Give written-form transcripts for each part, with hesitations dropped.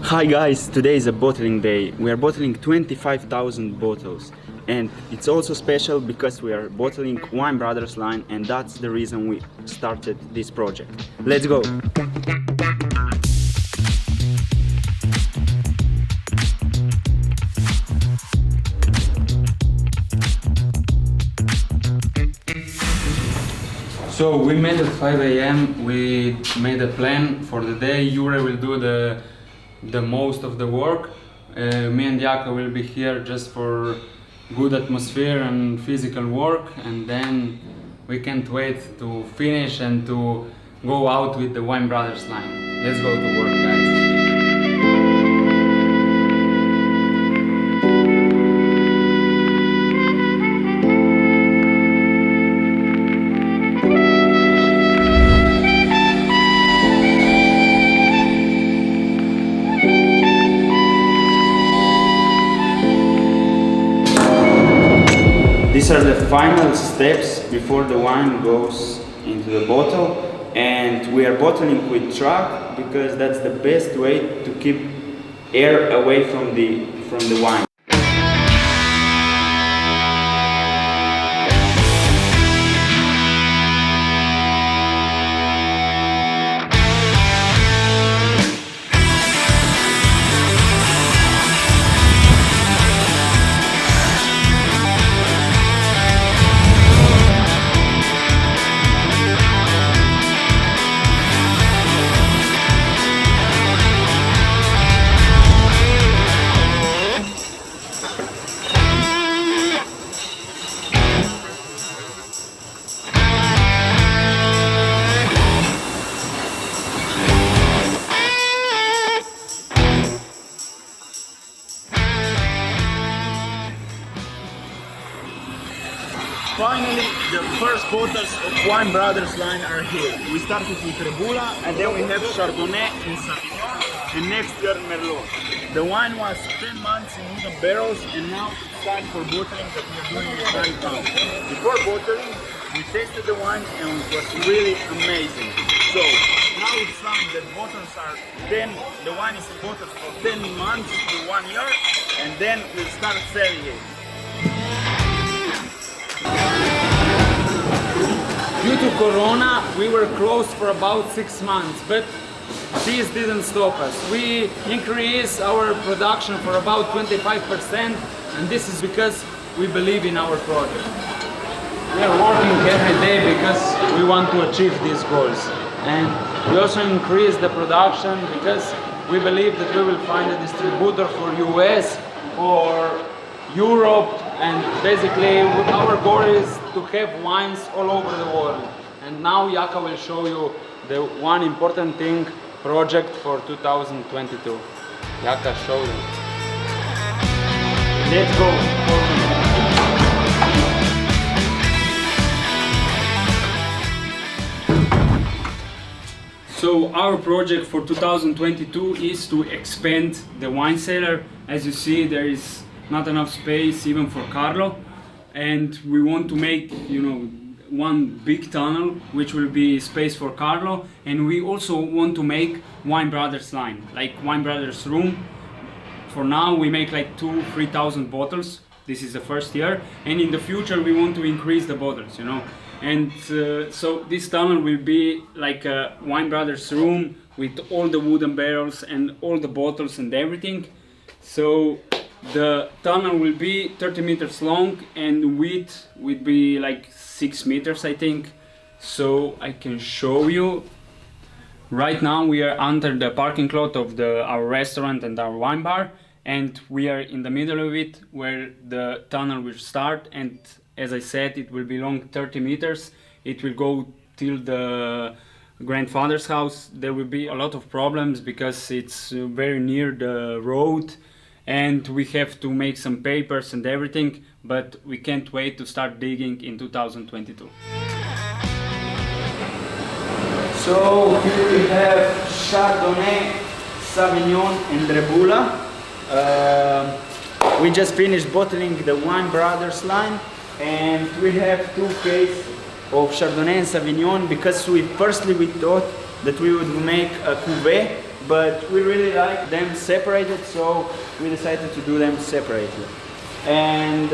Hi guys, today is a bottling day. We are bottling 25,000 bottles, and it's also special because we are bottling WineBrothers line, and that's the reason we started this project. Let's go! So we met at 5 a.m. We made a plan for the day. Jure will do the most of the work. Me and Jaka will be here just for good atmosphere and physical work, and then we can't wait to finish and to go out with the WineBrothers line. Let's go to work, guys. These are the final steps before the wine goes into the bottle, and we are bottling with truck because that's the best way to keep air away from the wine. Finally, the first bottles of WineBrothers line are here. We started with Rebula, and then we have Chardonnay and Sauvignon, and next year Merlot. The wine was 10 months in wooden barrels, and now it's time for bottling that we are doing right now. Before bottling, we tasted the wine and it was really amazing. So now it's time that bottles are the wine is bottled for 10 months to 1 year, and then we'll start selling it. Due to Corona, we were closed for about 6 months, but this didn't stop us. We increased our production for about 25%, and this is because we believe in our project. We are working every day because we want to achieve these goals. And we also increase the production because we believe that we will find a distributor for US, for Europe, and basically our goal is to have wines all over the world. And now Jaka will show you the one important thing project for 2022. Jaka, show them. Let's go. So our project for 2022 is to expand the wine cellar. As you see, there is not enough space even for Carlo, and we want to make, one big tunnel which will be space for Carlo, and we also want to make WineBrothers line, like WineBrothers room. For now we make like 2,000-3,000 bottles. This is the first year, and in the future we want to increase the bottles, and so this tunnel will be like a WineBrothers room with all the wooden barrels and all the bottles and everything. So the tunnel will be 30 meters long, and width would be like 6 meters, I think. So I can show you. Right now we are under the parking lot of our restaurant and our wine bar, and we are in the middle of it where the tunnel will start, and as I said, it will be long 30 meters. It will go till the grandfather's house. There will be a lot of problems because it's very near the road, and we have to make some papers and everything, but we can't wait to start digging in 2022. So here we have Chardonnay, Sauvignon and Rebula. We just finished bottling the WineBrothers line, and we have 2 cases of Chardonnay and Sauvignon because we thought that we would make a cuvée but we really like them separated, so we decided to do them separately. And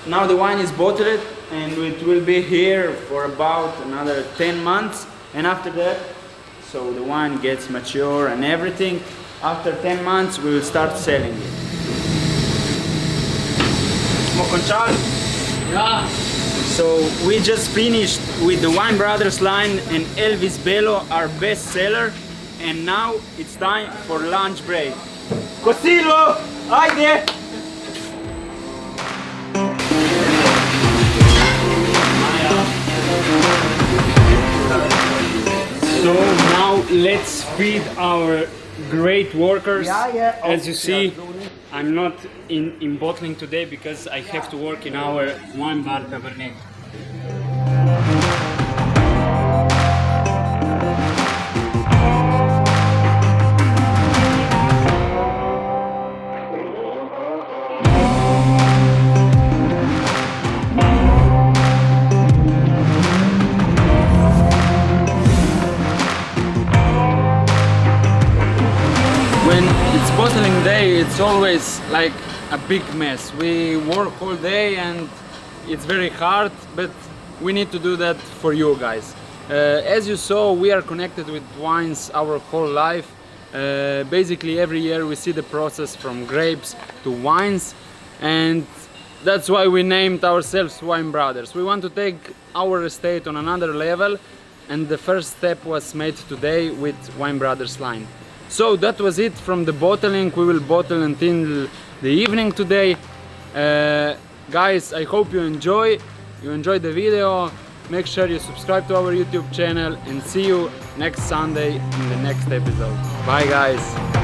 now the wine is bottled, and it will be here for about another 10 months, and after that, so the wine gets mature and everything, after 10 months we will start selling it. Smoke on Charles? Yeah. So we just finished with the WineBrothers line and Elvis Bello, our best seller, and now it's time for lunch break. Cosilo! Haydi! So now let's feed our great workers. Yeah. As you see, I'm not in bottling today because I have to work in our wine bar Cabernet. When it's bottling day, it's always like a big mess. We work all day and it's very hard, but we need to do that for you guys. As you saw, we are connected with wines our whole life. Basically every year we see the process from grapes to wines, and that's why we named ourselves WineBrothers. We want to take our estate on another level, and the first step was made today with WineBrothers line. So that was it from the bottling. We will bottle until the evening today. Guys, I hope you enjoyed the video. Make sure you subscribe to our YouTube channel, and see you next Sunday in the next episode. Bye guys.